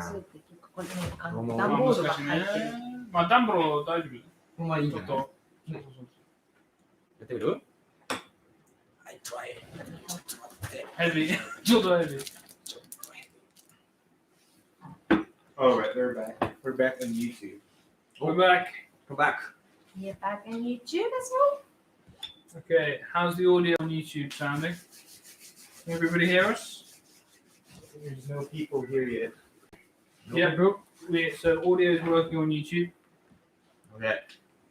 スープっていうか、これね、もう段ボールが入ってる。まあ、ダンボール大丈夫。まあいいんちょっじゃないと。やってみる？はい、トライ。ちょっと待って。ヘビー。ちょっとヘビー。Oh, right, they're back. We're back on YouTube. We're back. Go back. You're back on YouTube as well? Okay, how's the audio on YouTube sounding? Can everybody hear us? There's no people here yet. Yeah, so audio is working on YouTube. Okay.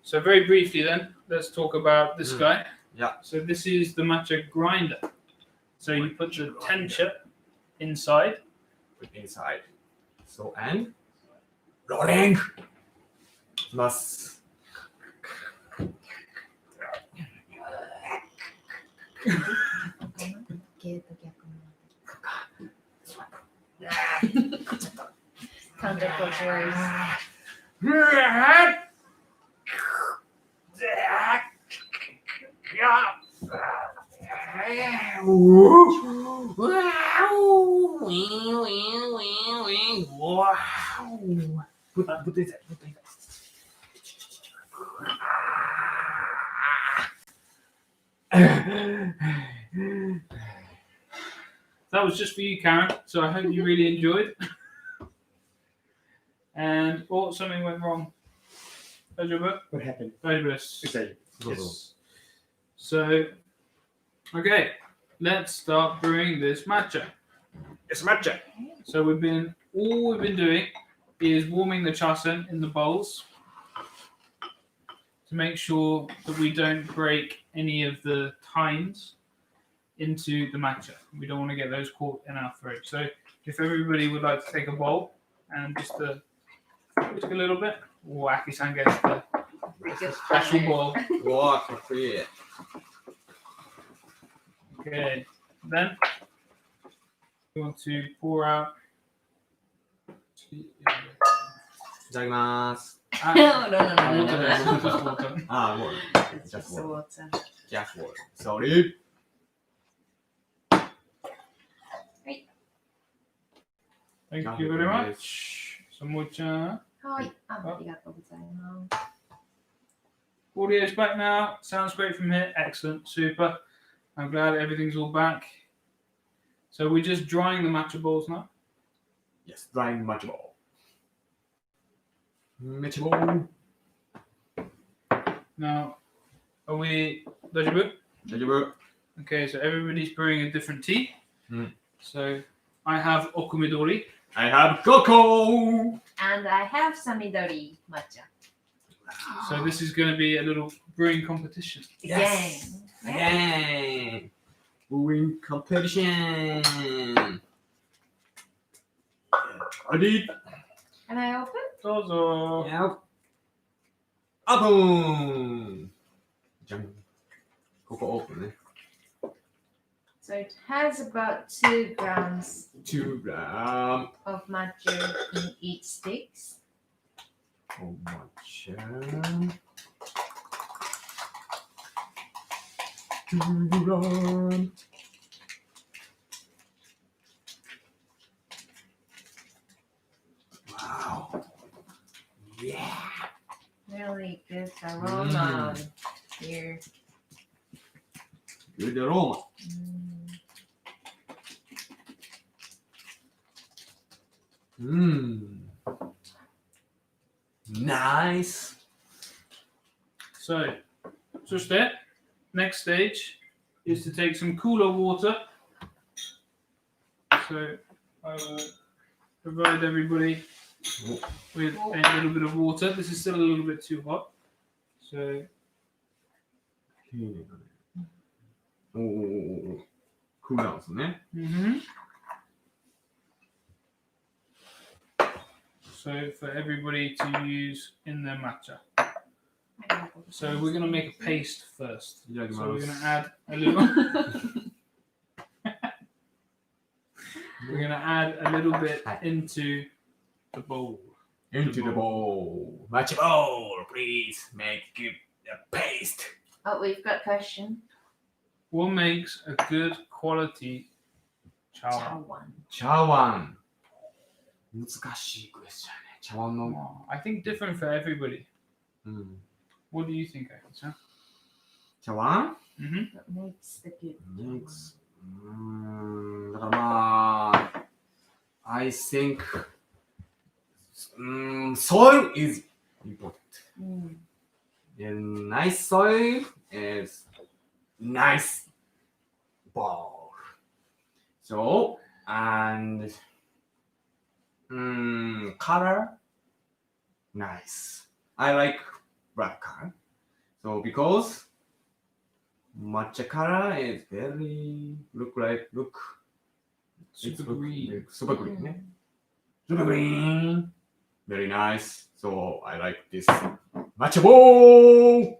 So very briefly then, let's talk about this guy. Yeah. So this is the Matcha Grinder. So you put the tencha inside. Put inside. So and rolling. いきます。ゲート逆カウンターコーチョイPut inside. That was just for you, Karen. So I hope you really enjoyed. And something went wrong. What happened? Yes. So, okay, let's start brewing this matcha. It's matcha. So all we've been doing is warming the chasen in the bowls to make sure that we don't break any of the tines into the matcha. We don't want to get those caught in our throat. So if everybody would like to take a bowl and just whisk a little bit, Aki-san gets the special bowl. Wow, for free. Okay, then we want to pour out. いただきます。No, no, no, no, no, Water, no. just water. ああ、もう。 It's Just just water. water. Just water. Sorry. Thank you very much. Samocha. はい、ありがとうございます。 Audio's back now. Sounds great from here. Excellent. Super. I'm glad everything's all back. So we're just drying the matcha balls now. Yes, drying matcha ball. Matcha ball. Now, are we... Daijoubu? 大丈夫? Okay, so everybody's brewing a different tea. So I have okumidori. I have cocoa. And I have samidori matcha. So this is going to be a little brewing competition. Yes. Again. Brewing competition. Ready? Can I open? どうぞ。 Yeah. Open. じゃん。ここオープンね。 So it has about 2 grams 2 grams of matcha in each sticks. of matcha. 2 grams. Wow. Yeah. Really good aroma here. Good aroma. Nice. So, just there. Next stage is to take some cooler water. So, I will provide everybody with a little bit of water. This is still a little bit too hot. So, おー、クーラーですね。So for everybody to use in their matcha. So we're going to make a paste first. So we're going to add a little. We're going to add a little bit into the bowl. Into the bowl. Matcha bowl, please make it a paste. Oh, we've got a question. What makes a good quality chawan? Chawan. Chawan. 難しいクエスチョンね。茶碗の。 Oh, I think different for everybody. うん。 What do you think, Akita? 茶碗 Mm-hmm. What makes the good? Makes- だからまあ、I think soil is important. Mm. And nice soil is nice ball. So, and color, nice. I like black color. So because matcha color is very Super it's green. super green. Mm. Super green. Very nice. So I like this matcha ball.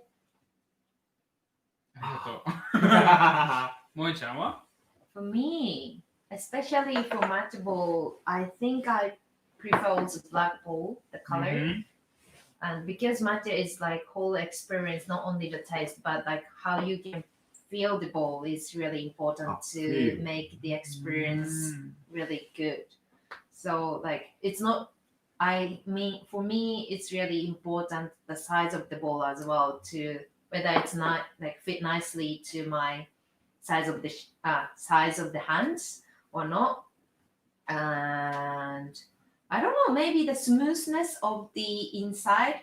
Moi-chan, what? For me, especially for matcha bowl, I think I prefer also black bowl, the color. Mhm. And because matcha is like whole experience, not only the taste, but like how you can feel the bowl is really important to feel. make the experience Mm. really good. So like it's not I mean for me it's really important the size of the bowl as well to whether it's not like fit nicely to my size of the hands or not. And I don't know, maybe the smoothness of the inside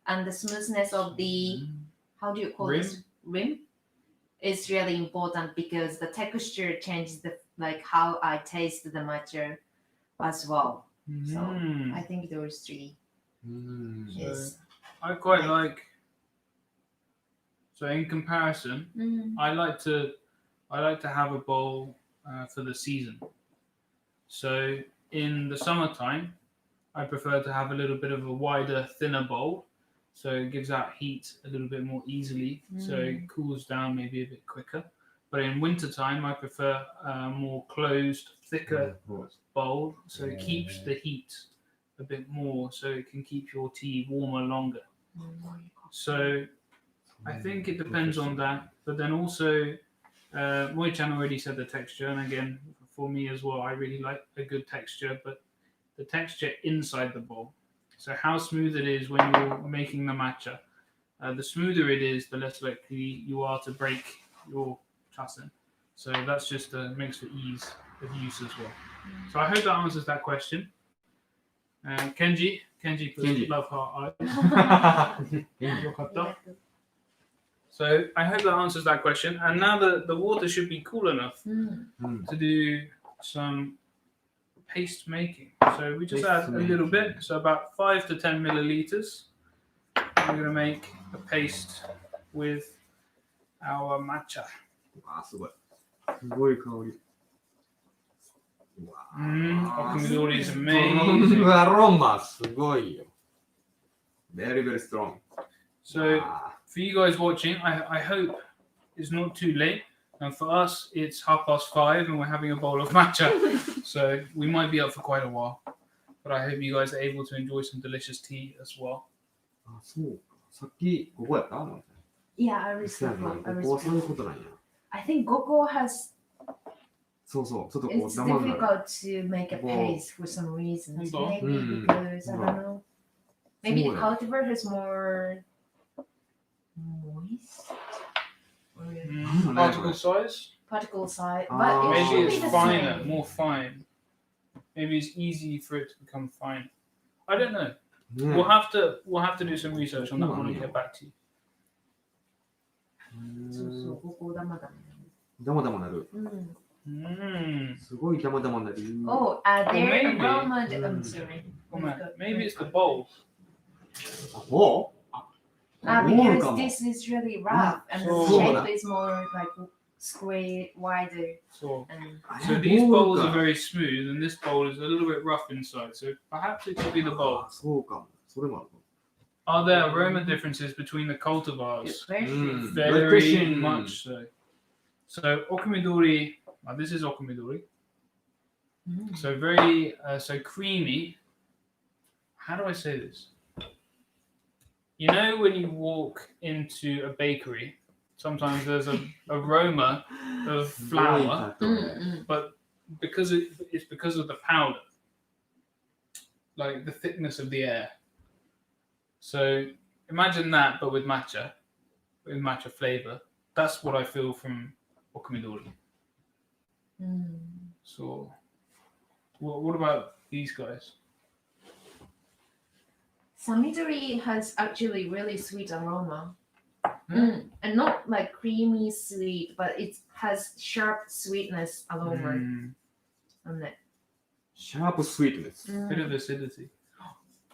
and the smoothness of the how do you call Rim? this rim is really important because the texture changes the like how I taste the matcha as well. So Mm. I think those three is I quite like. So in comparison, I like to have a bowl for the season. So in the summertime, I prefer to have a little bit of a wider, thinner bowl, so it gives out heat a little bit more easily, so it cools down maybe a bit quicker. But in wintertime, I prefer a more closed, thicker bowl, so it keeps the heat a bit more, so it can keep your tea warmer longer. So I think it depends on that, but then also, Moi-chan already said the texture, and again, for me as well, I really like a good texture, but the texture inside the bowl. So how smooth it is when you're making the matcha. The smoother it is, the less likely you are to break your chasen. So that's just makes for ease of use as well. So I hope that answers that question. Kenji puts Kenji. love heart eyes. So I hope that answers that question. And now the water should be cool enough to do some paste making. So we just Paste add a little making. bit, so about 5 to 10 milliliters. We're going to make a paste with our matcha. わあ、すごい。すごい香り。うわあ、 Okumidori is スト amazing. ロングアロマ、すごいよ。Very, very strong. So わあ for you guys watching, I hope it's not too late. And for us, it's 5:30 and we're having a bowl of matcha. So we might be up for quite a while. But I hope you guys are able to enjoy some delicious tea as well. あ、そうか。さっき、ここやった Yeah, I そうや respect な that. I ここはそういう respect. ことなんや。 I think Gogo has そうそう。ちょっとこう、 it's ダマになる。 difficult to make a Gogo. paste for some reasons. Gogo. Maybe because I don't know. Maybe the Yeah. cultivar has more moist or Particle size? particle size, Ah. but it Maybe should be it's the finer, same. more fine. Maybe it's easy for it to become fine. I don't know. ね We'll have to do some research on that one and get back to you. そうそう、ここダマダマ。ダマダマなる。 Mm. すごいダマダマなる。 Oh, their maybe. aroma. I'm sorry. Oh man, maybe it's the bowl. あ、もう Because かも。 this is really rough and the So- shape is more like square, wider. So, And so these bowls are very smooth, and this bowl is a little bit rough inside. So perhaps it could be the bowl. あ、そうかも。それもある。 Are there aroma differences between the cultivars? especially. Very Refreshing. much so. So okumidori, this is okumidori. So very, so creamy. How do I say this? You know when you walk into a bakery, sometimes there's an aroma of すごい flour, 例え。 but because it's because of the powder. like the thickness of the air. So imagine that, but with matcha flavor. That's what I feel from okumidori. So, what about these guys? Samidori has actually really sweet aroma. And not like creamy sweet, but it has sharp sweetness aroma on it. Sharp sweetness. Bit of acidity.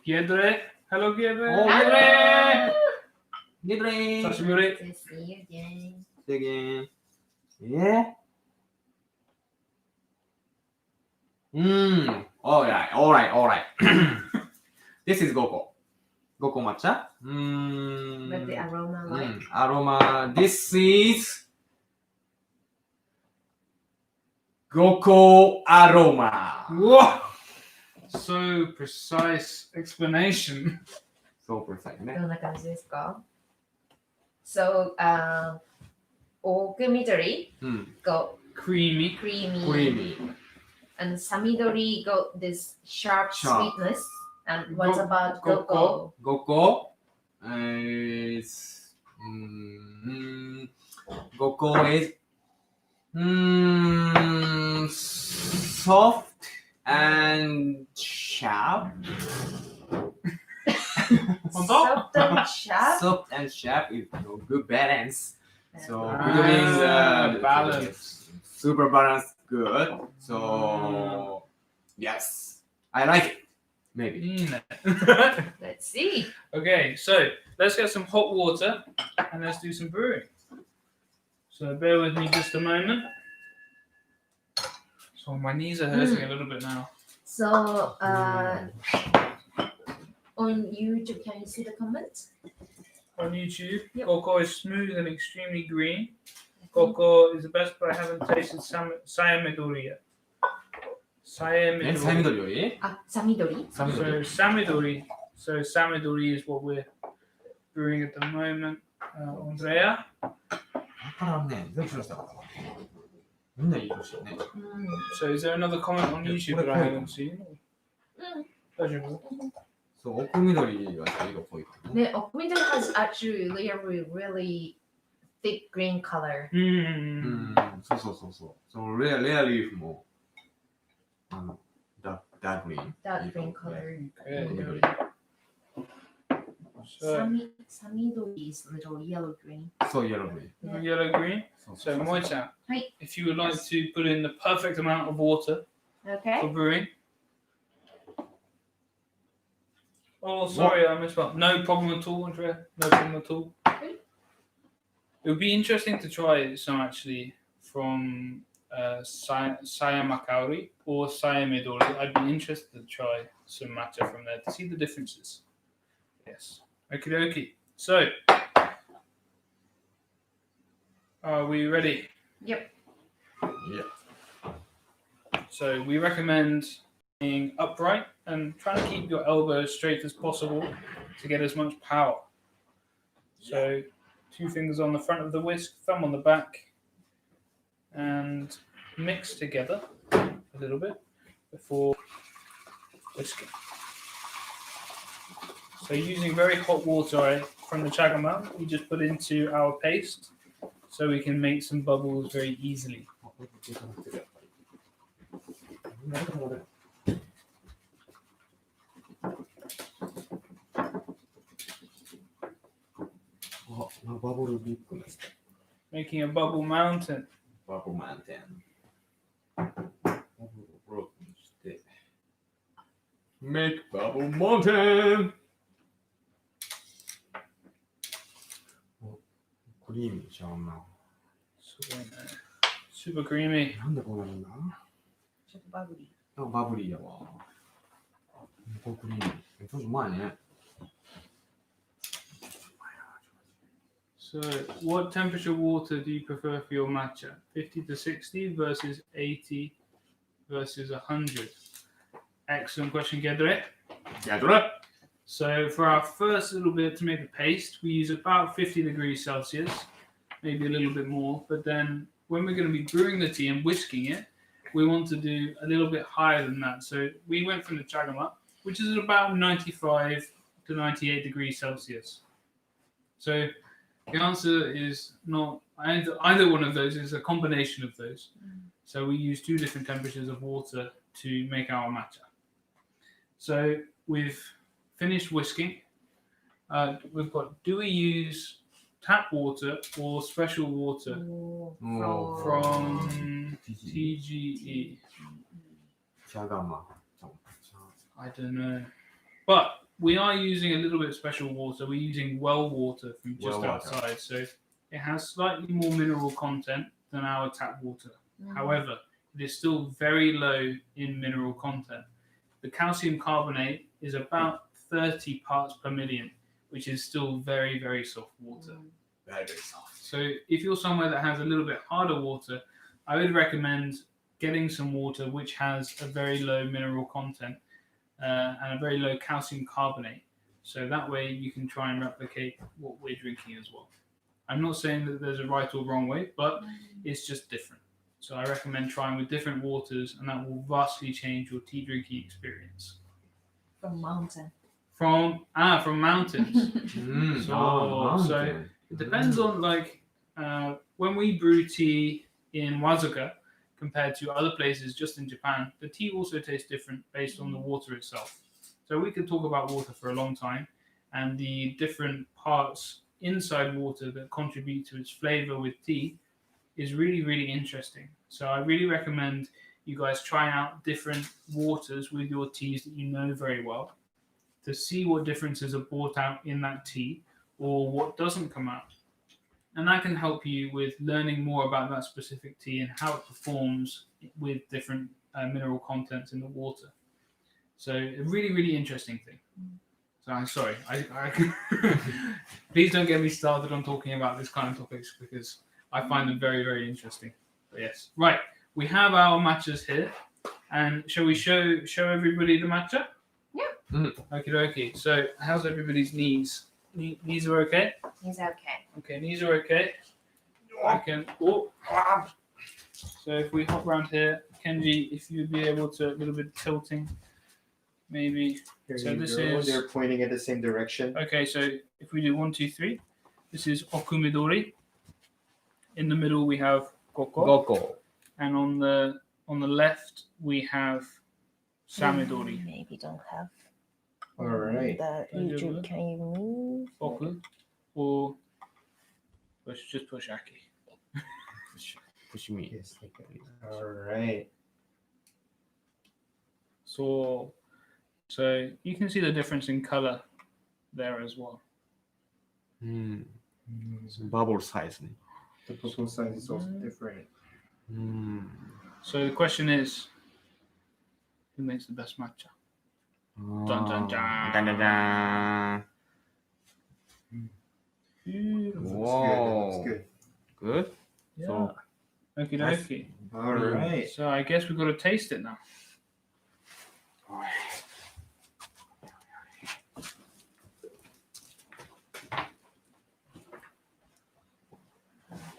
Giedre. Hello, Giedre. Oh, Ah! Get ready. Sashiburi. To see you again. Again. Yeah. Alright. This is Goko. Goko matcha. But the aroma, like Aroma. This is Goko aroma. Whoa! So precise explanation. So precise ね。どんな感じですか? So, okumidori got Creamy. creamy, and samidori got this sharp sweetness. And what about Goko? Goko is Goko is soft and sharp. On top? Soft and sharp. Soft and sharp is good balance. So Ah, between the balance. super balanced, good. So yes, I like it. Maybe. Let's see. Okay, so let's get some hot water and let's do some brewing. So bear with me just a moment. So my knees are hurting a little bit now. So, on YouTube, can you see the comments? On YouTube, Yep. Cocoa is smooth and extremely green. Cocoa is the best, but I haven't tasted Sayamidori yet. Sayamidori. サイミドリより Samidori. サミドリ So Samidori is what we're brewing at the moment. Andrea? わからんね。全部知らせたから。みんないい年よね。 So is there another comment on YouTube that I haven't seen? Pleasurable. そう、奥緑が色濃いからね。 The okumidori has actually really thick green color. そう、レアリーフも、ダークリーン。 Dark green color. Okay. 奥緑。 So Samidori is little yellow green. そう、イエローね。 yellow green. そう So Moi-chan, Hi. if you would like to put in the perfect amount of water for Okay. brewing. Oh, sorry, I missed one. No problem at all, Andrea. No problem at all. Okay. It would be interesting to try some actually from Sayamakauri or Sayamidori. I'd be interested to try some matcha from there to see the differences. Yes. Okie dokie. So, are we ready? Yep. So we recommend being upright and trying to keep your elbows straight as possible to get as much power. So 2 fingers on the front of the whisk, thumb on the back, and mix together a little bit before whisking. So using very hot water from the chagama, we just put into our paste so we can make some bubbles very easily. バブルビッグです。 Making a bubble mountain. バブルマウンテン。バブルをブロックにして。Make bubble mountain! クリーミーちゃうな。 Super creamy. なんでこうなるんだ？ちょっとバブリー。バブリーやわ。これクリーミー。ちょっとうまいね。 So, what temperature water do you prefer for your matcha? 50 to 60 versus 80 versus 100? Excellent question, Gedre. やっとる。 So, for our first little bit to make the paste, we use about 50 degrees Celsius, maybe a little bit more. But then, when we're going to be brewing the tea and whisking it, we want to do a little bit higher than that. So, we went from the chagama which is about 95 to 98 degrees Celsius. So the answer is not either one of those, is a combination of those. So we use 2 different temperatures of water to make our matcha. So we've finished whisking. We've got, do we use tap water or special water from TGE? I don't know. But we are using a little bit of special water. We're using well water from just Well water. outside. So it has slightly more mineral content than our tap water. However, it is still very low in mineral content. The calcium carbonate is about 30 parts per million, which is still very, very soft water. Very soft. So if you're somewhere that has a little bit harder water, I would recommend getting some water which has a very low mineral content and a very low calcium carbonate. So that way you can try and replicate what we're drinking as well. I'm not saying that there's a right or wrong way, but it's just different. So I recommend trying with different waters, and that will vastly change your tea drinking experience. From mountain. From mountains. So mountain. it depends on when we brew tea in Wazuka compared to other places just in Japan, the tea also tastes different based on the water itself. So we could talk about water for a long time and the different parts inside water that contribute to its flavor with tea is really, really interesting. So I really recommend you guys try out different waters with your teas that you know very well to see what differences are brought out in that tea or what doesn't come out. And that can help you with learning more about that specific tea and how it performs with different mineral contents in the water. So a really, really interesting thing. So I'm sorry. Please don't get me started on talking about this kind of topics because I find them very, very interesting. But yes. Right. We have our matchas here. And shall we show everybody the matcha? Yeah. Okie dokie. So how's everybody's knees? Knees are okay? It's okay. Okay, knees are okay. I can. So if we hop around here, Kenji, if you'd be able to a little bit tilting, maybe. Here So you this go. is- They're pointing in the same direction. Okay, so if we do 1, 2, 3, this is okumidori. In the middle we have koko, Goko. and on the left we have samidori. Maybe don't have. All right. Can you move? Oku, or let's just push Aki. Push me. Yes, like that. All right. So you can see the difference in color there as well. Bubble size. The bubble size is also different. So the question is, who makes the best matcha? Dun, dun, dun. Dun, dun, dun. Whoa. That's good. Good? Yeah. So- Okie dokie. All right. So I guess we've got to taste it now.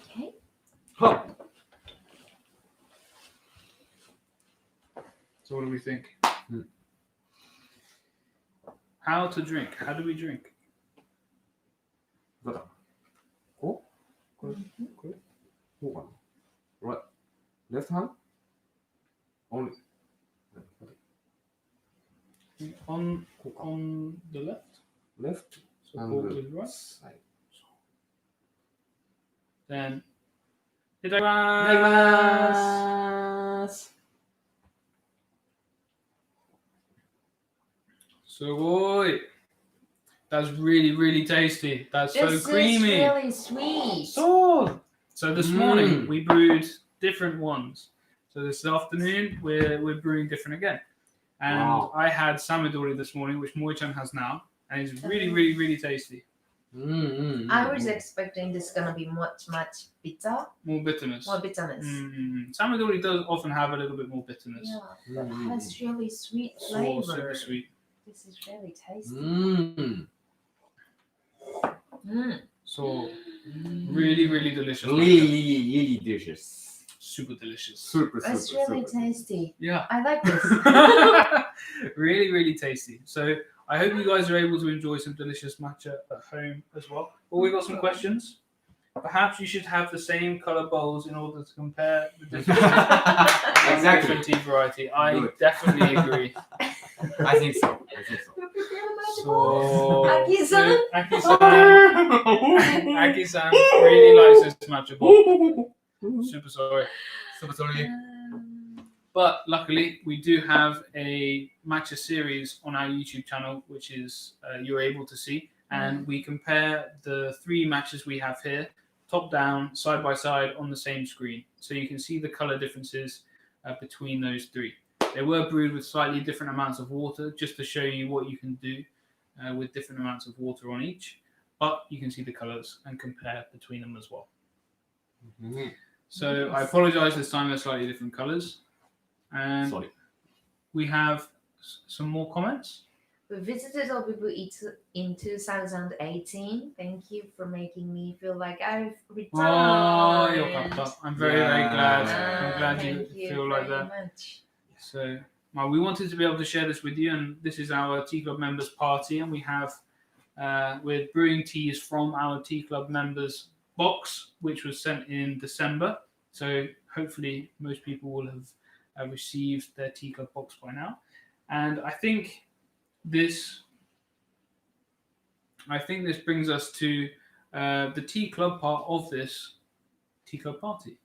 Okay. Huh. So what do we think? How to drink? How do we drink? Go. Good. Good. One. Right. Left hand. Only. On the left. Left. So And hold the with right. side. Then. Itadakimasu. Sugoi. That's really, really tasty. That's so This creamy. is really sweet. So this morning we brewed different ones. So this afternoon we're brewing different again. And Wow. I had samidori this morning, which Moi-chan has now, and it's really, really, really tasty. I was expecting this gonna be much bitter, More bitterness. more bitterness. Samidori does often have a little bit more bitterness. Yeah, but it has really sweet So flavor. super sweet. This is really tasty. So really, really delicious. Really delicious. super delicious. Super, That's super, really super. tasty. Yeah. I like this. Really, really tasty. So I hope you guys are able to enjoy some delicious matcha at home as well. Well, we've got some questions. Perhaps you should have the same color bowls in order to compare the different, Exactly. different tea variety. I Good. definitely agree. I think so. I think so. We prepare the matcha So, bowl. Aki-san. Aki-san really likes this matcha bowl. Super sorry. Super sorry. But luckily, we do have a matcha series on our YouTube channel, which is you're able to see. And we compare the 3 matches we have here, top down, side by side on the same screen. So you can see the color differences between those 3. They were brewed with slightly different amounts of water, just to show you what you can do with different amounts of water on each. But you can see the colors and compare between them as well. Mm-hmm. So I apologize this time, they're slightly different colors. And Sorry. we have some more comments. We visited Obibu in 2018. Thank you for making me feel like I've returned. Oh, you're pumped up. I'm very, very glad. I'm glad Thank you feel like very that. much. So, well, we wanted to be able to share this with you, and this is our Tea Club members party, and we have we're brewing teas from our Tea Club members box, which was sent in December. So hopefully most people will have received their Tea Club box by now, and I think this brings us to the Tea Club part of this Tea Club party.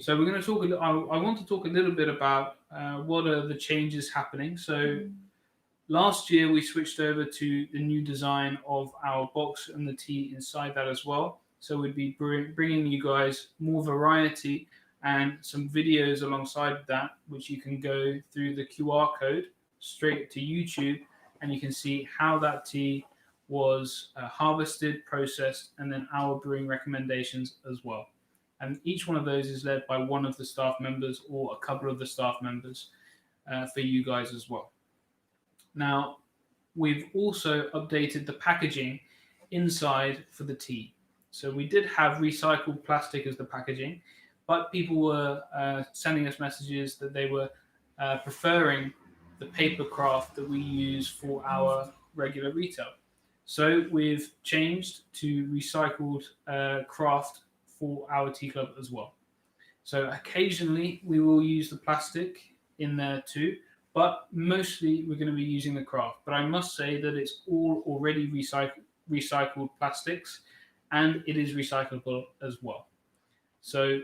So we're going to talk. I want to talk a little bit about what are the changes happening. So last year we switched over to the new design of our box and the tea inside that as well. So we'd be bringing you guys more variety and some videos alongside that, which you can go through the QR code straight to YouTube, and you can see how that tea was harvested, processed, and then our brewing recommendations as well. And each one of those is led by one of the staff members or a couple of the staff members for you guys as well. Now, we've also updated the packaging inside for the tea. So we did have recycled plastic as the packaging, but people were sending us messages that they were preferring the paper craft that we use for our regular retail. So we've changed to recycled craft for our Tea Club as well. So occasionally we will use the plastic in there too, but mostly we're going to be using the craft. But I must say that it's all already recycled plastics, and it is recyclable as well. So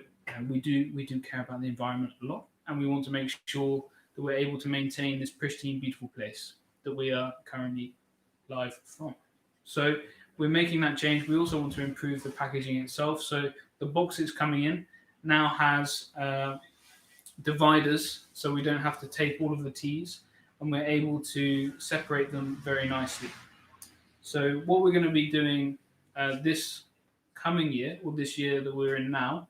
we do care about the environment a lot, and we want to make sure that we're able to maintain this pristine, beautiful place that we are currently live from. So we're making that change. We also want to improve the packaging itself. So the box that's coming in now has dividers, so we don't have to tape all of the teas, and we're able to separate them very nicely. So what we're going to be doing this coming year, or this year that we're in now,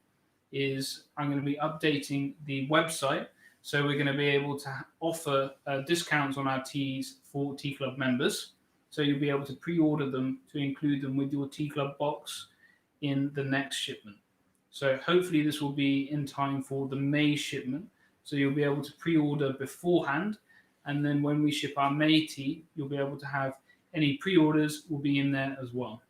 is I'm going to be updating the website. So we're going to be able to offer discounts on our teas for Tea Club members. So you'll be able to pre-order them to include them with your Tea Club box in the next shipment. So hopefully this will be in time for the May shipment. So you'll be able to pre-order beforehand. And then when we ship our May tea, you'll be able to have any pre-orders will be in there as well.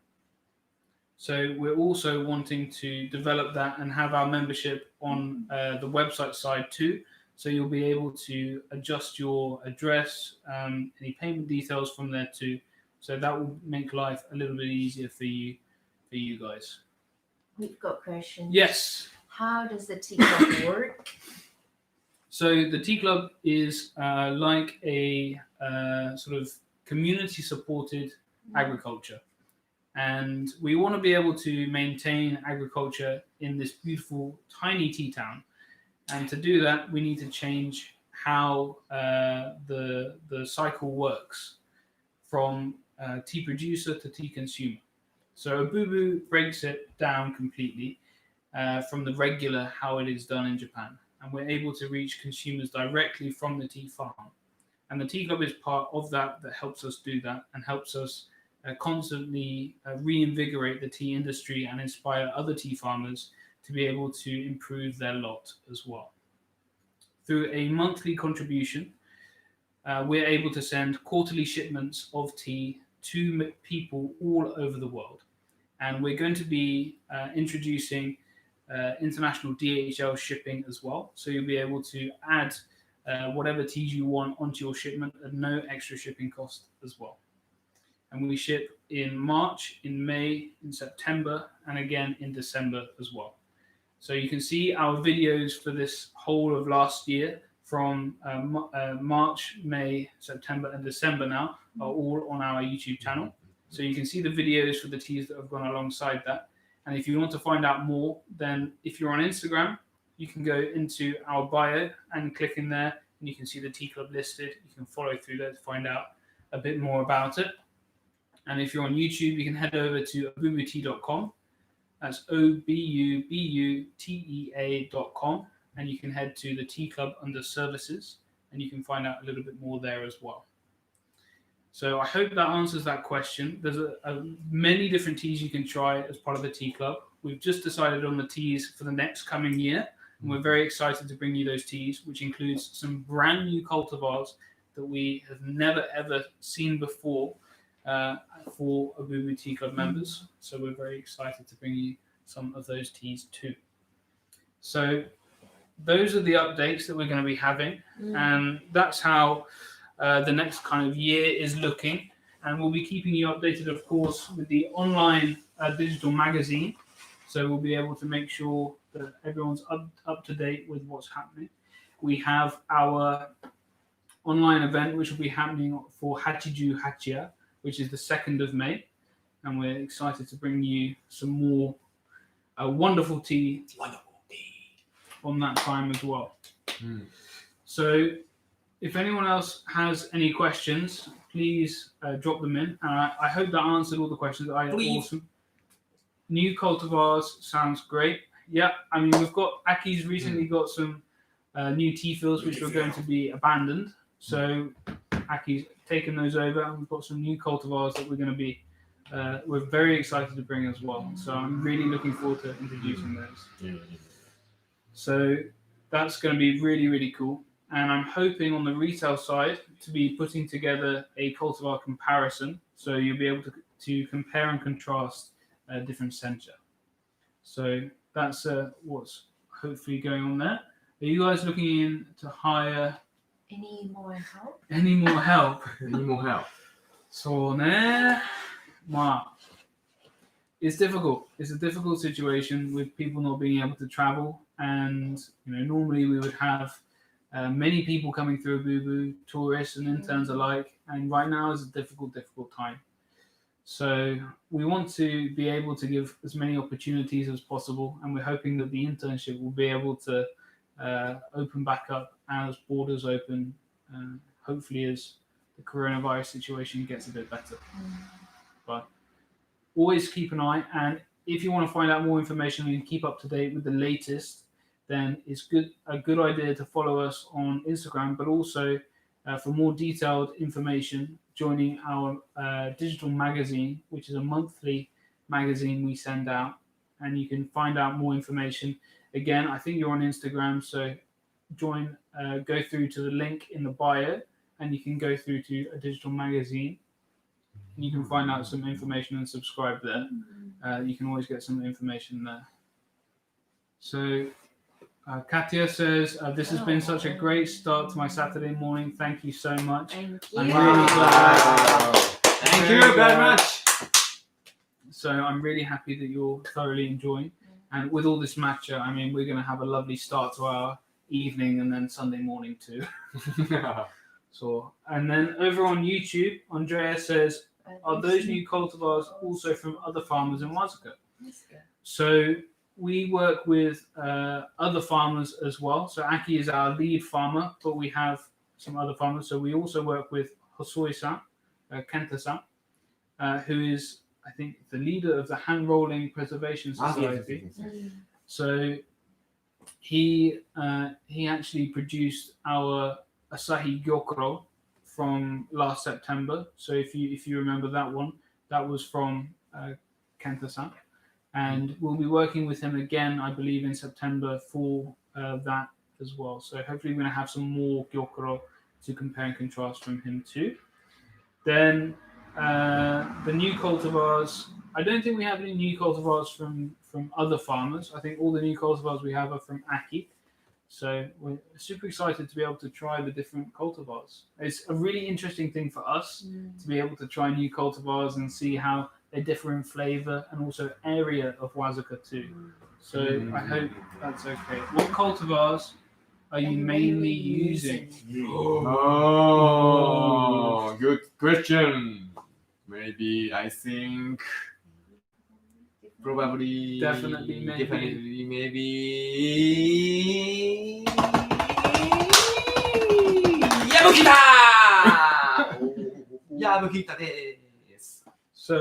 So we're also wanting to develop that and have our membership on the website side too. So you'll be able to adjust your address, any payment details from there too. So that will make life a little bit easier for you guys. We've got questions. Yes. How does the Tea Club work? So the Tea Club is like a sort of community-supported agriculture. And we want to be able to maintain agriculture in this beautiful, tiny tea town. And to do that, we need to change how the cycle works from tea producer to tea consumer. So Obubu breaks it down completely from the regular how it is done in Japan. And we're able to reach consumers directly from the tea farm. And the Tea Club is part of that helps us do that and helps us constantly reinvigorate the tea industry and inspire other tea farmers to be able to improve their lot as well. Through a monthly contribution, we're able to send quarterly shipments of tea to people all over the world. And we're going to be introducing international DHL shipping as well. So you'll be able to add whatever teas you want onto your shipment at no extra shipping cost as well. And we ship in March, in May, in September, and again in December as well. So you can see our videos for this whole of last year from March, May, September, and December now are all on our YouTube channel. So you can see the videos for the teas that have gone alongside that. And if you want to find out more, then if you're on Instagram, you can go into our bio and click in there, and you can see the tea club listed. You can follow through there to find out a bit more about it. And if you're on YouTube, you can head over to obubutea.com. That's obubutea.com. And you can head to the tea club under services, and you can find out a little bit more there as well. So I hope that answers that question. There's many different teas you can try as part of the tea club. We've just decided on the teas for the next coming year, and we're very excited to bring you those teas, which includes some brand new cultivars that we have never ever seen before for Obubu Tea Club members. So we're very excited to bring you some of those teas too. So those are the updates that we're going to be having, and that's how the next kind of year is looking. And we'll be keeping you updated, of course, with the online digital magazine. So we'll be able to make sure that everyone's up to date with what's happening. We have our online event, which will be happening for Hachiju Hachia, which is the 2nd of May. And we're excited to bring you some more wonderful tea on that time as well. So if anyone else has any questions, please drop them in. I hope that answered all the questions. Awesome. New cultivars sounds great. Yeah, I mean, we've got Aki's recently got some new tea fields which were going to be abandoned. So Aki's taken those over, and we've got some new cultivars that we're going to be we're very excited to bring as well. So I'm really looking forward to introducing those. So that's going to be really, really cool. And I'm hoping on the retail side to be putting together a cultivar comparison. So you'll be able to compare and contrast different sencha. So that's what's hopefully going on there. Are you guys looking in to hire Any more help? any more help? Any more help? So, it's difficult. It's a difficult situation with people not being able to travel. And, normally we would have many people coming through Obubu, tourists and interns alike. And right now is a difficult time. So we want to be able to give as many opportunities as possible. And we're hoping that the internship will be able to open back up as borders open, hopefully as the coronavirus situation gets a bit better. But always keep an eye, and if you want to find out more information and keep up to date with the latest, then it's a good idea to follow us on Instagram, but also for more detailed information, joining our digital magazine, which is a monthly magazine we send out, and you can find out more information. Again, I think you're on Instagram, so go through to the link in the bio, and you can go through to a digital magazine, and you can find out some information and subscribe there. You can always get some information there. So Katya says, this has been such a great start to my Saturday morning. Thank you so much. Thank I'm you. really glad. Thank you very much. So I'm really happy that you're thoroughly enjoying. And with all this matcha, I mean, we're going to have a lovely start to our evening and then Sunday morning too. So, and then over on YouTube, Andrea says, are those new cultivars also from other farmers in Wazuka? So we work with other farmers as well. So Aki is our lead farmer, but we have some other farmers. So we also work with Hosoi-san, Kenta-san, who is, I think, the leader of the Hand Rolling Preservation Society. So he actually produced our Asahi Gyokuro from last September. So if you remember that one, that was from Kenta-san. And we'll be working with him again, I believe, in September for that as well. So hopefully we're going to have some more gyokuro to compare and contrast from him too. Then the new cultivars. I don't think we have any new cultivars from other farmers. I think all the new cultivars we have are from Aki. So we're super excited to be able to try the different cultivars. It's a really interesting thing for us to be able to try new cultivars and see how they differ in flavour and also area of Wazuka too. So I hope that's okay. What cultivars are you mainly using? Oh, good question. Maybe I think probably Definitely, maybe. definitely, maybe Yabukita! Yabukita desu. So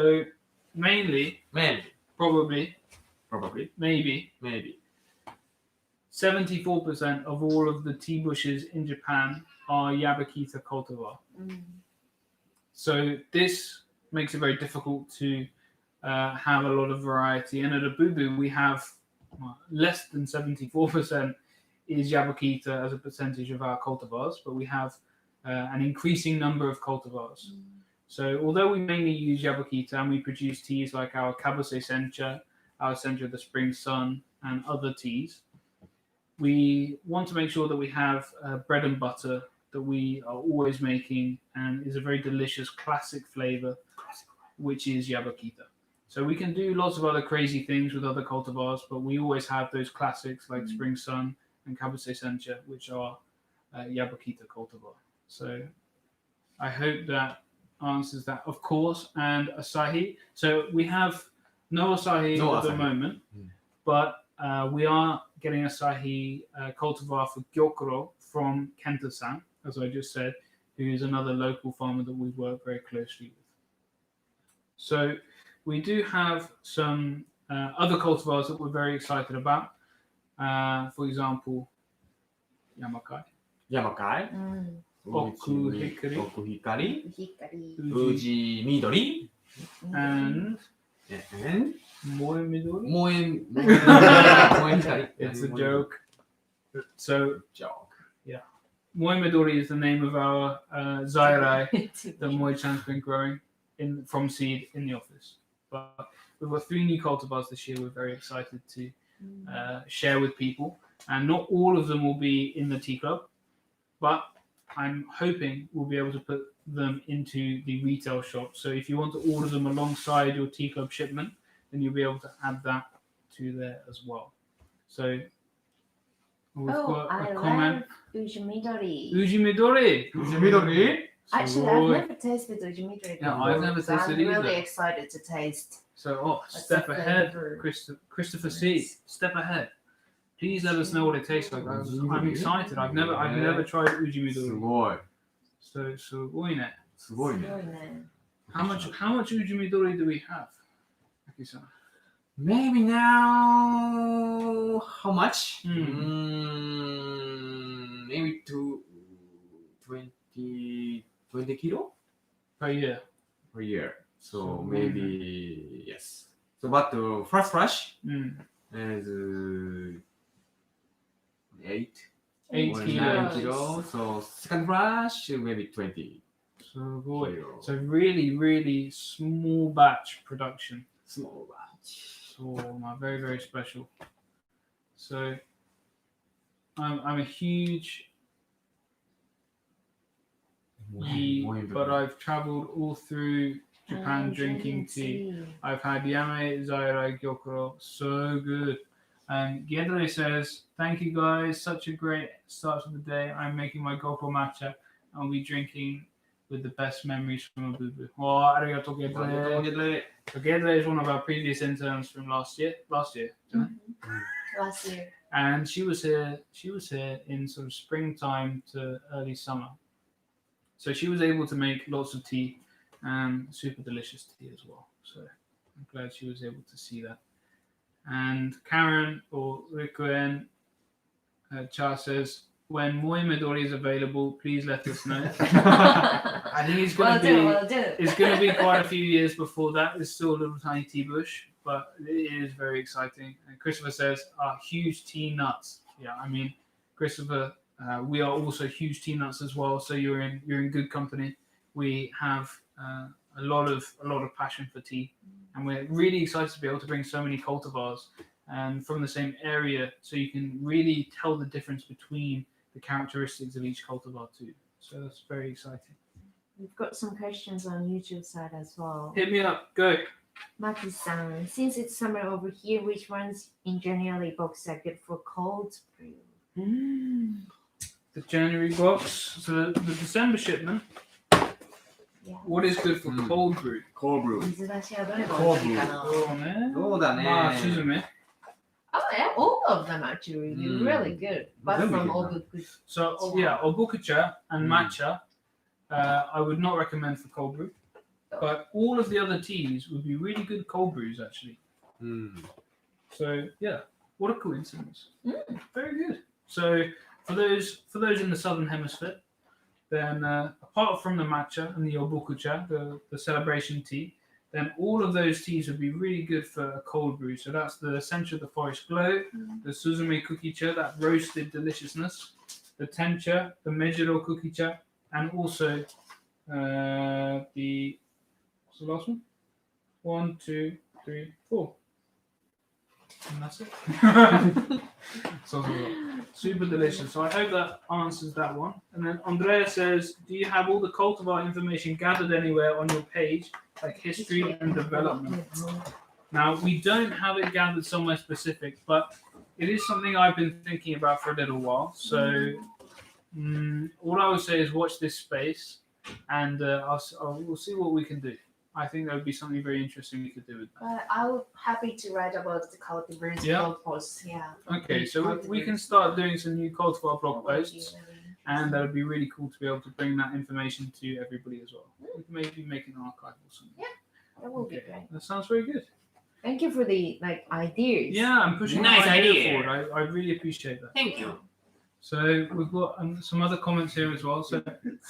mainly, Maybe, probably, maybe. 74% of all of the tea bushes in Japan are Yabukita cultivar. So this makes it very difficult to have a lot of variety. And at Abubu, we have less than 74% is Yabukita as a percentage of our cultivars, but we have an increasing number of cultivars. So although we mainly use Yabukita and we produce teas like our Kabase Sencha, our Sencha of the Spring Sun, and other teas, we want to make sure that we have bread and butter that we are always making and is a very delicious classic flavor, which is Yabukita. So we can do lots of other crazy things with other cultivars, but we always have those classics like Spring Sun and Kabase Sencha, which are Yabukita cultivar. So I hope that answers that. Of course, and Asahi. So we have no Asahi at the moment, but we are getting Asahi cultivar for Gyokuro from Kenta-san, as I just said, who is another local farmer that we work very closely with. So we do have some other cultivars that we're very excited about. For example, Yamakai, Okuhikari, Uji, Uji Midori, and Moe Midori. Moe It's a joke. So Moe Midori is the name of our Zairai that Moe-chan's been growing from seed in the office. But we've got 3 new cultivars this year we're very excited to share with people. And not all of them will be in the tea club, but I'm hoping we'll be able to put them into the retail shop. So if you want to order them alongside your tea club shipment, then you'll be able to add that to there as well. So we've got a comment. Uji Midori. Uji Midori. Actually, I've never tasted Uji Midori. Yeah, I've never tasted I'm either. really excited to taste. So, step ahead, Christopher C. Step ahead. Please let us know what it tastes like. I'm excited. I've never tried Uji Midori. So, how much Uji Midori do we have? Aki-san? Maybe now, how much? Maybe 20 kilo Per year. per year. So So maybe yes. So but the first rush is 8 8 or kilos. 9 kilo. So second rush maybe 20 So boy. kilo. So really small batch production. Small batch. So very, very special. So I'm a huge but I've traveled all through Japan drinking tea. I've had Yame Zairai Gyokuro, so good. And Gendere says, thank you guys, such a great start to the day. I'm making my Goko matcha. I'll be drinking with the best memories from Abubu. Oh, arigato Gendere. So Gendere is one of our previous interns from last year, Last year. and she was here in sort of springtime to early summer. So she was able to make lots of tea and super delicious tea as well. So I'm glad she was able to see that. And Karen or Rikuen Cha says, when Moe Midori is available, please let us know. I think it's going to be quite a few years before that. It's still a little tiny tea bush, but it is very exciting. And Christopher says, huge tea nuts. Yeah, I mean, Christopher, we are also huge tea nuts as well. So you're in good company. We have a lot of passion for tea, and we're really excited to be able to bring so many cultivars and from the same area, so you can really tell the difference between the characteristics of each cultivar too. So that's very exciting. We've got some questions on YouTube side as well. Hit me up, go. Maki-san, since it's summer over here, which ones in January box are good for cold brew? The January box, so the December shipment. Yeah. What is good for cold brew? Cold brew. 水出しはどれが美味しいかな？そうね。そうだね。まあ、スズメ。 Oh, yeah, all of them actually really good, but from Obuku. So, Obukucha and Matcha, I would not recommend for cold brew. But all of the other teas would be really good cold brews, actually. So, yeah, what a coincidence. Very good. So, for those in the southern hemisphere, then apart from the matcha and the Obukucha, the celebration tea, then all of those teas would be really good for a cold brew. So that's the Sencha, the Forest Glow, the Suzume Kukicha, that roasted deliciousness, the Tencha, the Mejiro Kukicha, and also the, what's the last one? 1, 2, 3, 4. And that's it. So super delicious. So I hope that answers that one. And then Andrea says, do you have all the cultivar information gathered anywhere on your page, like history and development? Now, we don't have it gathered somewhere specific, but it is something I've been thinking about for a little while. So all I would say is watch this space, and we'll see what we can do. I think that would be something very interesting we could do with that. I would happy to write about the cultivars blog posts. Yeah. Okay, so we can start doing some new cultivar blog posts, and that would be really cool to be able to bring that information to everybody as well. We can maybe make an archive or something. Yeah, that will be great. That sounds very good. Thank you for the ideas. Yeah, I'm pushing Nice the idea idea. forward. I really appreciate that. Thank you. So we've got some other comments here as well. So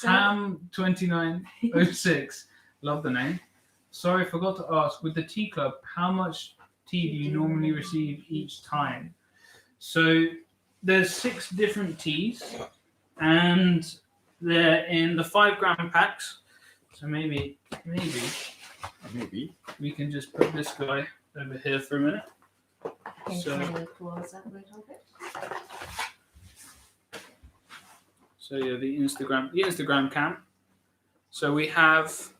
Ham2906, love the name. Sorry, forgot to ask, with the tea club, how much tea do you normally receive each time? So there's 6 different teas, and they're in the 5-gram packs. So maybe we can just put this guy over here for a minute. Can So- you close up a little bit? So yeah, the Instagram cam. So we have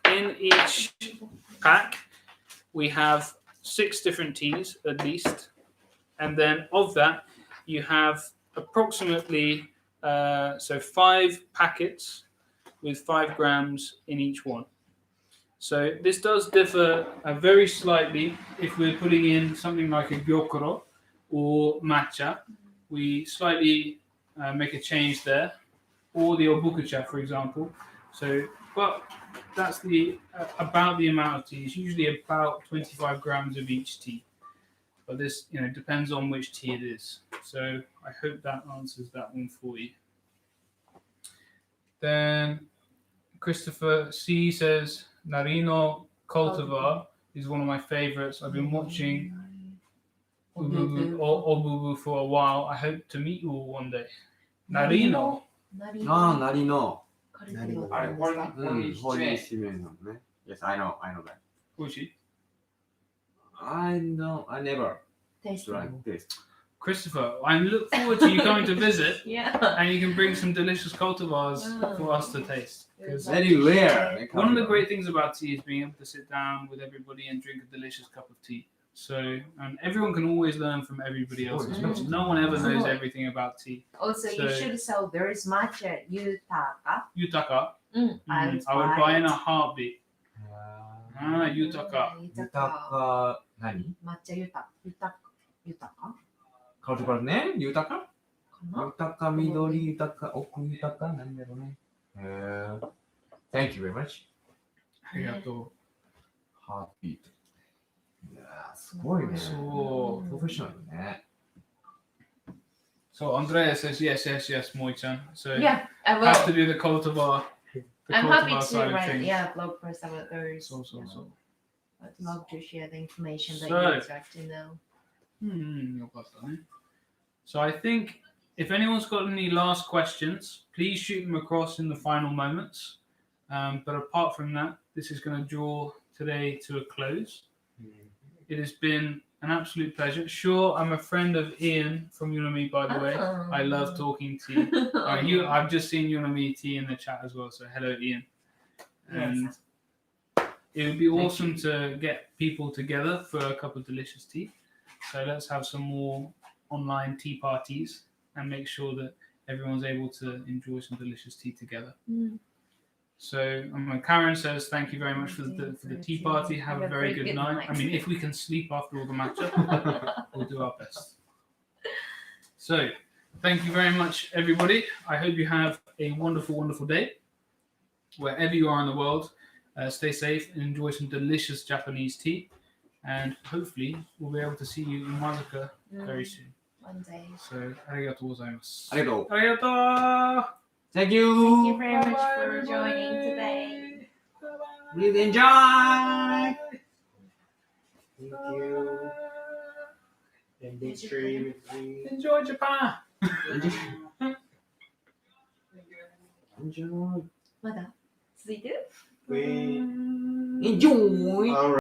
in each pack, we have 6 different teas at least, and then of that, you have approximately 5 packets with 5 grams in each one. So this does differ very slightly if we're putting in something like a gyokuro or matcha. We slightly make a change there, or the obukucha, for example. So, but that's about the amount of tea. It's usually about 25 grams of each tea. But this, depends on which tea it is. So I hope that answers that one for you. Then Christopher C says, Narino Cultivar is one of my favorites. I've been watching Obubu for a while. I hope to meet you all one day. Narino. ああ、なりの。カルティバあれ、ホリホリーシメンなのね。Yes, I know that. Uchi. I never Tasting. drank this. Christopher, I look forward to you coming to visit, Yeah. and you can bring some delicious cultivars for us to taste. 'Cause Very rare. one of the great things about tea is being able to sit down with everybody and drink a delicious cup of tea. So, and everyone can always learn from everybody else. No one ever knows everything about tea. Also, you should sell there's matcha yutaka. Yutaka, I I would buy in a heartbeat. Yutaka. 豊か、何抹茶豊かカルティバルね。豊かかな豊か、緑豊か、奥豊か、何だろうね。Thank you very much. ありがとハービート。いやー、すごいね。そうプロフェッショナルね。So Andrea says yes, Moi-chan. So Yeah, I will. have to do the cultivar. I'm happy cultivar to side of write things. blog post about those. So. I'd love to share the information that So- you'd like to know. よかったね. So I think if anyone's got any last questions, please shoot them across in the final moments. But apart from that, this is going to draw today to a close. It has been an absolute pleasure. Sure, I'm a friend of Ian from Unami, by the way. I love talking to you. I've just seen Unami T in the chat as well, so hello, Ian. And it would be awesome to get people together for a cup of delicious tea. So let's have some more online tea parties and make sure that everyone's able to enjoy some delicious tea together. So Karen says, thank you very much for the tea party. Have a very good night. I mean, if we can sleep after all the matcha, we'll do our best. So thank you very much, everybody. I hope you have a wonderful, wonderful day. Wherever you are in the world, stay safe and enjoy some delicious Japanese tea. And hopefully we'll be able to see you in Mazuka very soon. One day. So, ありがとうございます。ありがとう。ありがとう。 Thank you. Thank you very much Bye-bye, for joining everybody. today. Bye-bye. Please enjoy. Thank you. And big stream. Enjoy Japan. Enjoy. まだ続いてる？ We Enjoy. all right.